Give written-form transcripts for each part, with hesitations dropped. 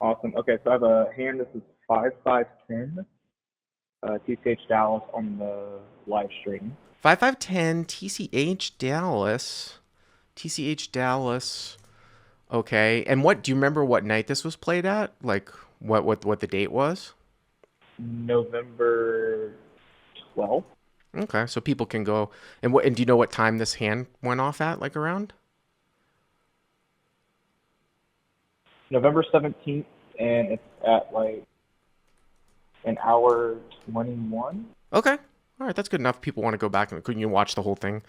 Awesome. Okay, so I have a hand. This is 5510. TCH Dallas on the live stream. 5510 TCH Dallas. TCH Dallas. Okay. And what do you remember what night this was played at? Like what the date was? November 12th. Okay. So people can go and do you know what time this hand went off at like around? November 17th, and it's at like an hour 21. Okay. All right, that's good enough. People want to go back and couldn't you watch the whole thing?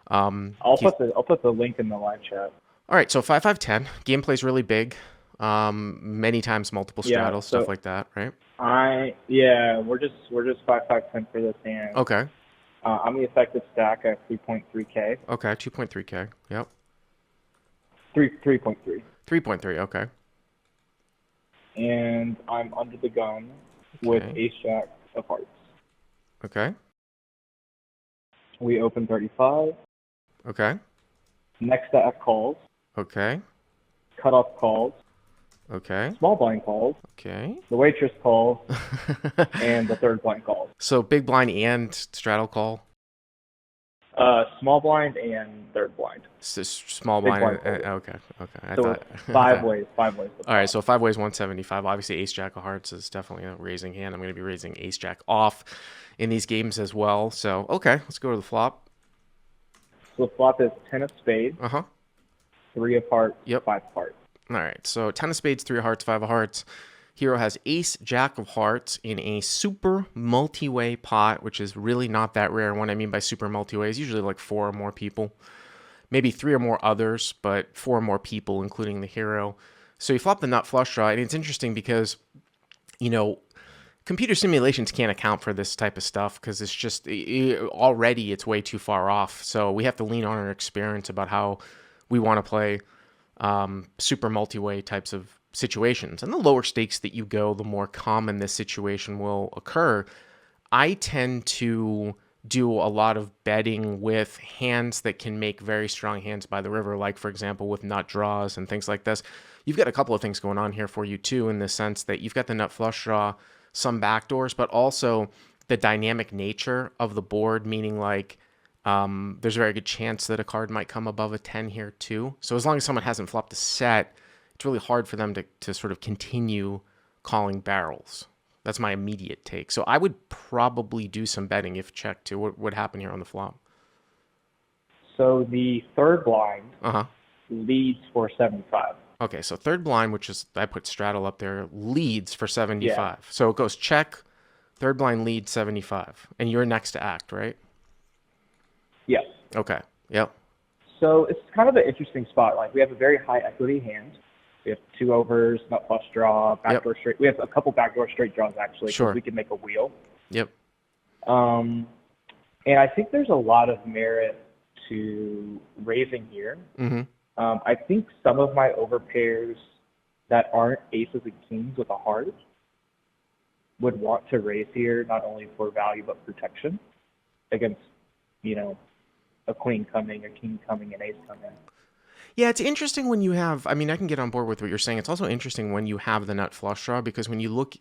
He's I'll put the link in the live chat. all right. So 5510 gameplay's really big. Many times multiple Yeah, straddles, stuff so like that, right? we're just 5510 for this hand. Okay. I'm the effective stack at 3.3k. Okay. 2.3K. Yep. 3.3. 3.3. Okay. And I'm under the gun with Okay. ace jack of hearts. Okay. We open 35. Okay. Next stack calls, Okay. cutoff calls, Okay. small blind calls, Okay. the waitress calls, and the third blind calls. So big blind and straddle call. Small blind and third blind. Small Big blind. blind calls. Okay. Okay. I So it's thought. I five thought. ways, five ways to All right. flop. So 5 ways 175. Obviously, ace jack of hearts is definitely a raising hand. I'm going to be raising ace jack off in these games as well. So okay, let's go to the flop. So the flop is 10 of spades, Uh huh. 3 of hearts, Yep. 5 of hearts. All right. So 10 of spades, 3 of hearts, 5 of hearts. Hero has ace jack of hearts in a super multi-way pot, which is really not that rare. What I mean by super multi-way is usually like 4 or more people, maybe 3 or more others, but 4 or more people, including the hero. So you flop the nut flush draw, and it's interesting because, you know, computer simulations can't account for this type of stuff because it's just already it's way too far off. So we have to lean on our experience about how we want to play super multi-way types of situations. And the lower stakes that you go, the more common this situation will occur. I tend to do a lot of betting with hands that can make very strong hands by the river, like, for example, with nut draws and things like this. You've got a couple of things going on here for you, too, in the sense that you've got the nut flush draw, some backdoors, but also the dynamic nature of the board, meaning like there's a very good chance that a card might come above a 10 here, too. So as long as someone hasn't flopped a set, it's really hard for them to sort of continue calling barrels. That's my immediate take. So I would probably do some betting if checked to what would happen here on the flop. So the third blind Uh huh. leads for 75. Okay, so third blind, which is I put straddle up there, leads for Yeah, 75. So it goes check, third blind lead 75, and you're next to act, right? yes. Okay. Yep. So it's kind of an interesting spot. Like we have a very high equity hand. We have 2 overs, nut flush draw, Yep. backdoor straight. We have a couple backdoor straight draws actually because Sure. we can make a wheel. Yep. Um, and I think there's a lot of merit to raising here. Mm-hmm. I think some of my overpairs that aren't aces and kings with a heart would want to raise here, not only for value but protection against, you know, a queen coming, a king coming, an ace coming. Yeah, it's interesting when you have. I mean, I can get on board with what you're saying. It's also interesting when you have the nut flush draw because when you look,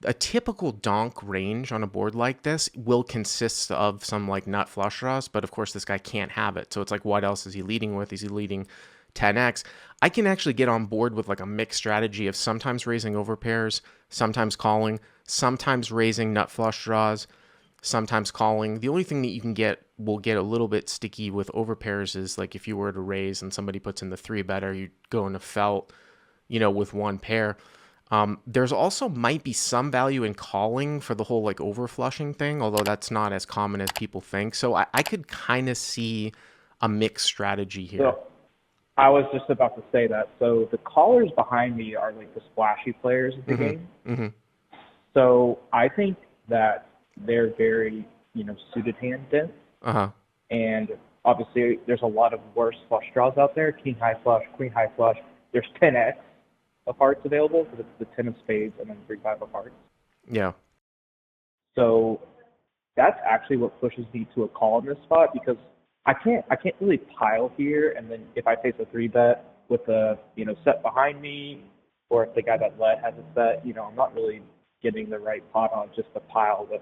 a typical donk range on a board like this will consist of some like nut flush draws, but of course this guy can't have it. So it's like, what else is he leading with? Is he leading 10x? I can actually get on board with like a mixed strategy of sometimes raising over pairs, sometimes calling, sometimes raising nut flush draws, sometimes calling. The only thing that you can get will get a little bit sticky with overpairs is like if you were to raise and somebody puts in the 3-better, you go into felt, with one pair. There's also might be some value in calling for the whole like overflushing thing, although that's not as common as people think. So I could kind of see a mixed strategy here. So I was just about to say that. So the callers behind me are like the splashy players of the Mm-hmm. game. Mm-hmm. So I think that they're very, suited hand dense. Uh-huh. And obviously, there's a lot of worse flush draws out there. King high flush, queen high flush. There's 10x of hearts available because it's the 10 of spades and then 3-5 of hearts. Yeah. So that's actually what pushes me to a call in this spot because I can't really pile here. And then if I face a 3-bet with a set behind me or if the guy that led has a set, I'm not really getting the right pot on just a pile with.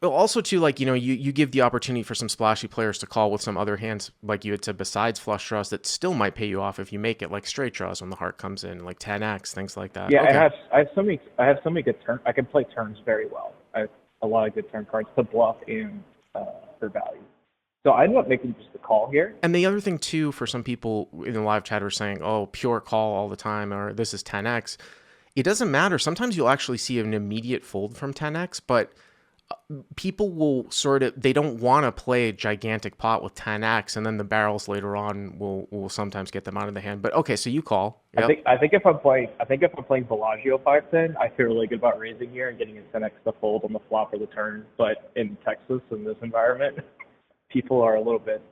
Well, also too, like, you give the opportunity for some splashy players to call with some other hands, like you had said, besides flush draws that still might pay you off if you make it, like straight draws when the heart comes in, like 10x, things like that. Yeah, Okay. and I have so many good turns. I can play turns very well. I have a lot of good turn cards to bluff and for value. So I ended up making just the call here. And the other thing too, for some people in the live chat are saying, "Oh, pure call all the time," or "This is 10x." It doesn't matter. Sometimes you'll actually see an immediate fold from 10x, but people will they don't want to play a gigantic pot with 10x, and then the barrels later on will sometimes get them out of the hand. But okay, so you call. Yep. I think if I'm playing Bellagio 5-10, I feel really good about raising here and getting a 10x to fold on the flop or the turn. But in Texas, in this environment, people are a little bit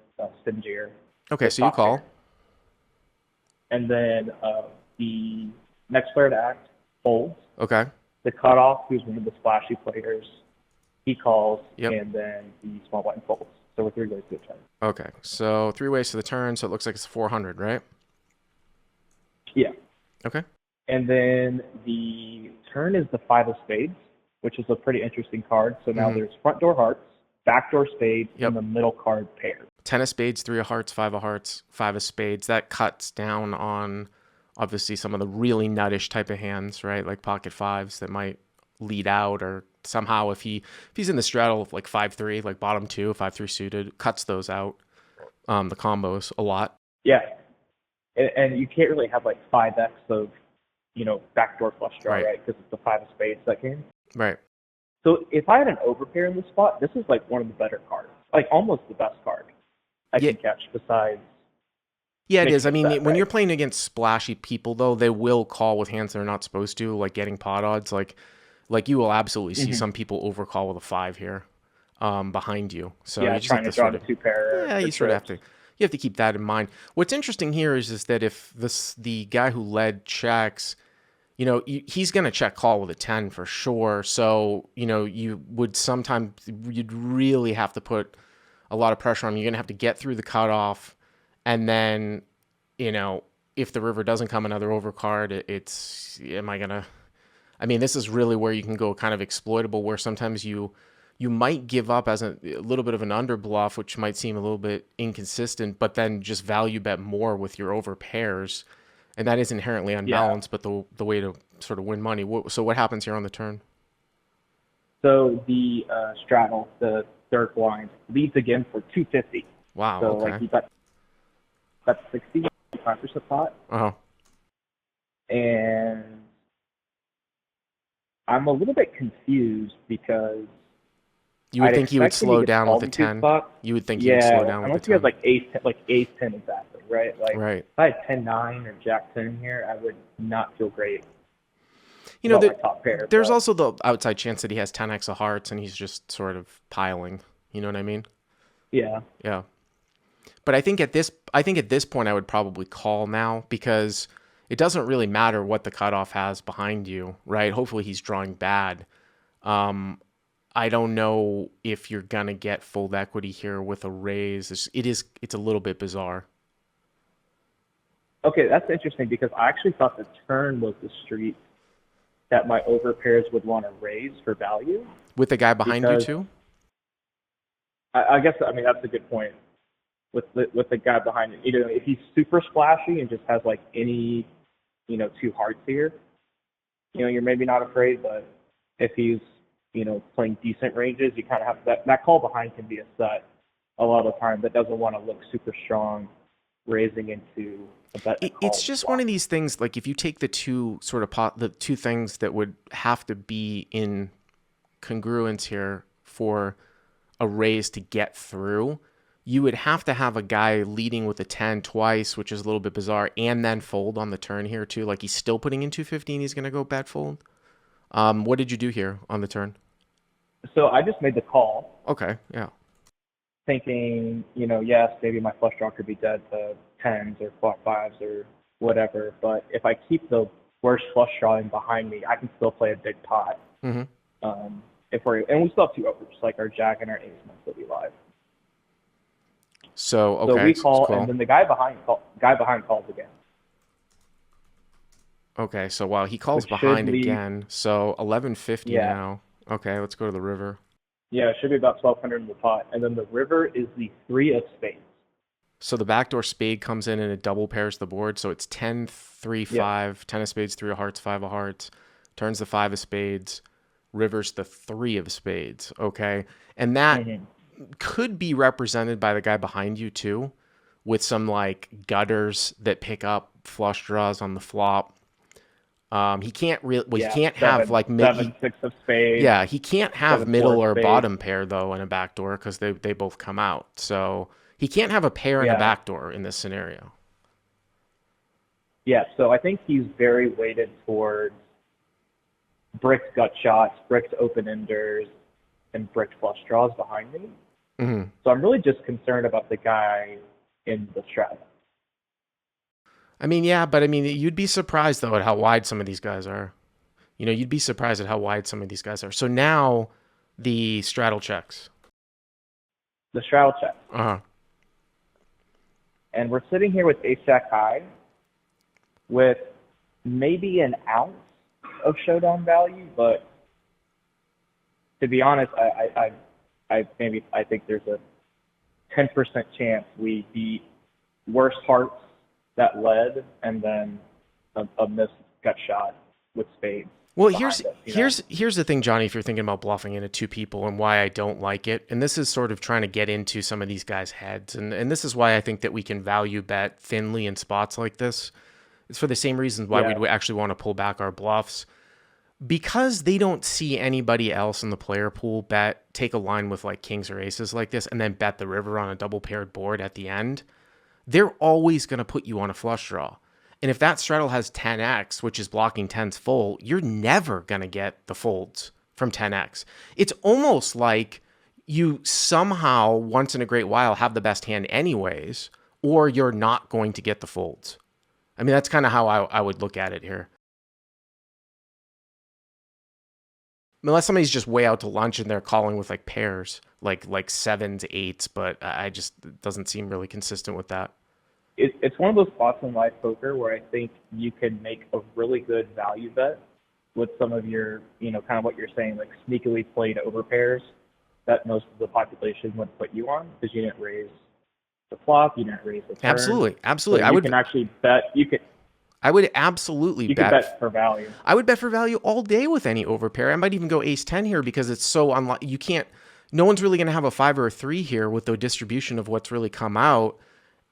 stingier. Okay, so you call. And then the next player to act folds. Okay. The cutoff, who's one of the splashy players, he calls, Yep. and then the small blind folds. So we're 3 ways to the turn. Okay, so 3 ways to the turn, so it looks like it's 400, right? Yeah. Okay. And then the turn is the 5 of spades, which is a pretty interesting card. So now there's front door hearts, back door spades, Yep. and the middle card pair. 10 of spades, 3 of hearts, 5 of hearts, 5 of spades. That cuts down on, obviously, some of the really nuttish type of hands, right? Like pocket fives that might lead out, or somehow if he's in the straddle of like 5-3, like bottom 2, 5-3 suited, cuts those out, the combos a lot. Yeah. And you can't really have like 5x of, backdoor flush draw, right? Because it's the 5 of spades that game. Right. So if I had an overpair in this spot, this is like one of the better cards, like almost the best card I can catch besides. Yeah, it is. I mean, when you're playing against splashy people, though, they will call with hands they're not supposed to, like getting pot odds. Like you will absolutely see some people overcall with a 5 here behind you. So yeah, you just trying have to draw the 2 pair. Yeah, you sort of have to keep that in mind. What's interesting here is that if the guy who led checks, he's going to check call with a 10 for sure. So, you'd really have to put a lot of pressure on him. You're going to have to get through the cutoff. And then, if the river doesn't come another overcard, this is really where you can go kind of exploitable, where sometimes you might give up as a little bit of an under bluff, which might seem a little bit inconsistent, but then just value bet more with your over pairs. And that is inherently unbalanced, but the way to sort of win money. So what happens here on the turn? So the straddle, the third blind, leads again for 250. Wow, so okay. Like you got 65% pot. Uh-huh. And I'm a little bit confused because you would think he would slow down with a 10. You would think he would slow down with a 10. Unless he has like ace 10 exactly, right? Like right. If I had 10-9 or jack 10 here, I would not feel great. Top pair, there's also the outside chance that he has 10x of hearts and he's just sort of piling. You know what I mean? Yeah. Yeah. But I think at this point I would probably call now, because it doesn't really matter what the cutoff has behind you, right? Hopefully he's drawing bad. I don't know if you're gonna get full equity here with a raise. It's a little bit bizarre. Okay, that's interesting, because I actually thought the turn was the street that my overpairs would want to raise for value. With the guy behind you too? I guess, that's a good point. With the guy behind him, if he's super splashy and just has like any, 2 hearts here, you're maybe not afraid. But if he's, playing decent ranges, you kind of have that call behind can be a set a lot of the time that doesn't want to look super strong, raising into a bet. It's just one of these things. Like if you take the two the two things that would have to be in congruence here for a raise to get through, you would have to have a guy leading with a 10 twice, which is a little bit bizarre, and then fold on the turn here too. Like he's still putting in 250 and he's going to go bet fold. What did you do here on the turn? So I just made the call. Okay, yeah. Thinking, yes, maybe my flush draw could be dead to 10s or flop 5s or whatever, but if I keep the worst flush drawing behind me, I can still play a big pot. Mm-hmm. And we still have 2 overs, like our jack and our ace might still be live. So we call, and then the guy behind calls again. Okay, so wow, he calls which should behind leave, again. So 1150 yeah, now. Okay, let's go to the river. yeah, it should be about 1200 in the pot. And then the river is the three of spades. So the backdoor spade comes in and it double pairs the board. So it's 10, 3, Yep. 5, 10 of spades, 3 of hearts, 5 of hearts. Turns the 5 of spades, rivers the 3 of spades. Okay. And that Hmm. could be represented by the guy behind you too, with some like gutters that pick up flush draws on the flop. He can't really, well, he Yeah, can't have seven, like seven, six of spades, yeah, he can't have 7, 4 middle of or spades. bottom pair though in a backdoor because they both come out. So he can't have a pair in a Yeah, backdoor in this scenario. yeah. So I think he's very weighted towards bricked gut shots, bricked open enders, and bricked flush draws behind me. Hmm. So I'm really just concerned about the guy in the strat. I mean, yeah, but I mean, you'd be surprised though at how wide some of these guys are. You know, you'd be surprised at how wide some of these guys are. So now the straddle checks. The straddle check. Uh huh. And we're sitting here with ace jack high with maybe an ounce of showdown value, but to be honest, I think there's a 10% chance we beat worse hearts that led and then a missed gut shot with spades Well, behind us, you know? here's the thing, Johnny. If you're thinking about bluffing into two people and why I don't like it, and this is sort of trying to get into some of these guys' heads, and this is why I think that we can value bet thinly in spots like this. It's for the same reasons why Yeah. we'd actually want to pull back our bluffs because they don't see anybody else in the player pool bet take a line with like kings or aces like this and then bet the river on a double paired board at the end. They're always going to put you on a flush draw. And if that straddle has 10x, which is blocking 10s full, you're never going to get the folds from 10x. It's almost like you somehow, once in a great while, have the best hand anyways, or you're not going to get the folds. I mean, that's kind of how I would look at it here. Unless somebody's just way out to lunch and they're calling with like pairs, like sevens, eights, but I just, it doesn't seem really consistent with that. It's one of those spots in live poker where I think you can make a really good value bet with some of your, kind of what you're saying, like sneakily played over pairs that most of the population would put you on because you didn't raise the flop, you didn't raise the turn. Absolutely, So absolutely. you can actually bet. I would absolutely You could bet for value. I would bet for value all day with any overpair. I might even go ace 10 here because it's so unlike you can't, no one's really going to have a 5 or a 3 here with the distribution of what's really come out.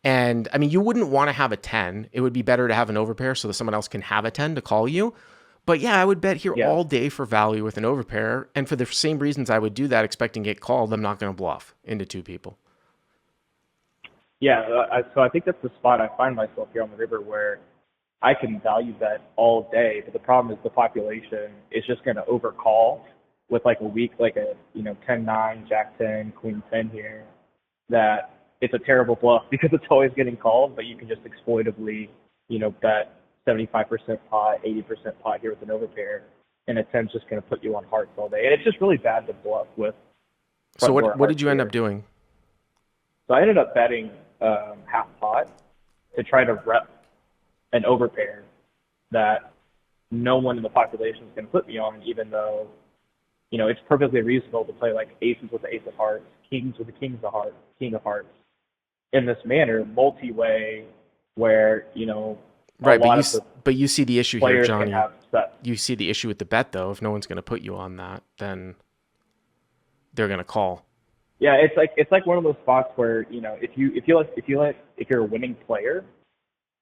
And I mean, you wouldn't want to have a 10. It would be better to have an overpair so that someone else can have a 10 to call you. But yeah, I would bet here Yeah. all day for value with an overpair. And for the same reasons I would do that, expecting to get called, I'm not going to bluff into two people. Yeah, so I think that's the spot I find myself here on the river where I can value bet all day, but the problem is the population is just going to overcall with like a week, like a 10-9, Jack 10, Queen 10 here. That it's a terrible bluff because it's always getting called, but you can just exploitively, bet 75% pot, 80% pot here with an overpair, and a 10's just going to put you on hearts all day, and it's just really bad to bluff with. So front door what did you end hearts up doing? So I ended up betting half pot to try to rep an overpair that no one in the population is going to put me on, even though, it's perfectly reasonable to play like aces with the ace of hearts, kings with the kings of hearts, king of hearts in this manner, multi-way, where, Right, lot of the but you see the issue here, players Johnny. can have sets. You see the issue with the bet though. If no one's going to put you on that, then they're going to call. Yeah, it's like one of those spots where, if you're a winning player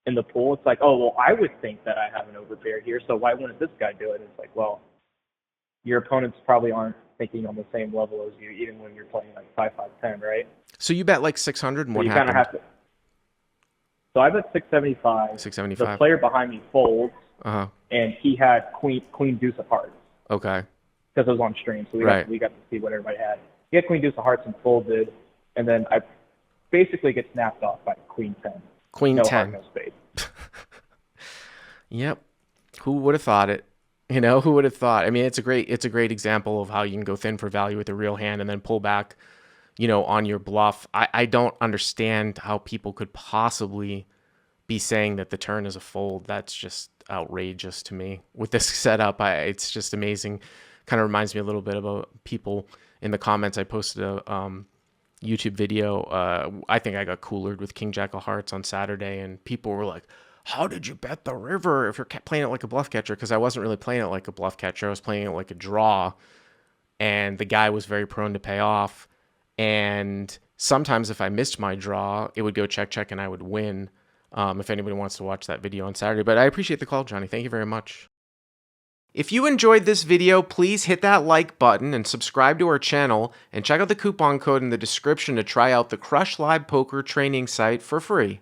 in the pool, it's like, oh well, I would think that I have an overpair here, so why wouldn't this guy do it? It's like, well, your opponents probably aren't thinking on the same level as you, even when you're playing like 5-5-10, right? So you bet like 600 and So what you kind of happened? have to. So I bet 675. 675. The player behind me folds, Uh-huh. and he had queen deuce of hearts Okay. because it was on stream, so Right. we got to see what everybody had. He had queen deuce of hearts and folded, and then I basically get snapped off by queen 10. Queen No 10. heart, no spade. Yep. Who would have thought it? Who would have thought? I mean, it's a great example of how you can go thin for value with a real hand and then pull back, on your bluff. I don't understand how people could possibly be saying that the turn is a fold. That's just, outrageous to me with this setup. It's just amazing. Kind of reminds me a little bit about people in the comments. I posted a YouTube video. I think I got coolered with King Jack of Hearts on Saturday, and people were like, how did you bet the river if you're playing it like a bluff catcher? Because I wasn't really playing it like a bluff catcher. I was playing it like a draw, and the guy was very prone to pay off. And sometimes if I missed my draw, it would go check, check, and I would win. If anybody wants to watch that video on Saturday. But I appreciate the call, Johnny. Thank you very much. If you enjoyed this video, please hit that like button and subscribe to our channel, and check out the coupon code in the description to try out the Crush Live Poker training site for free.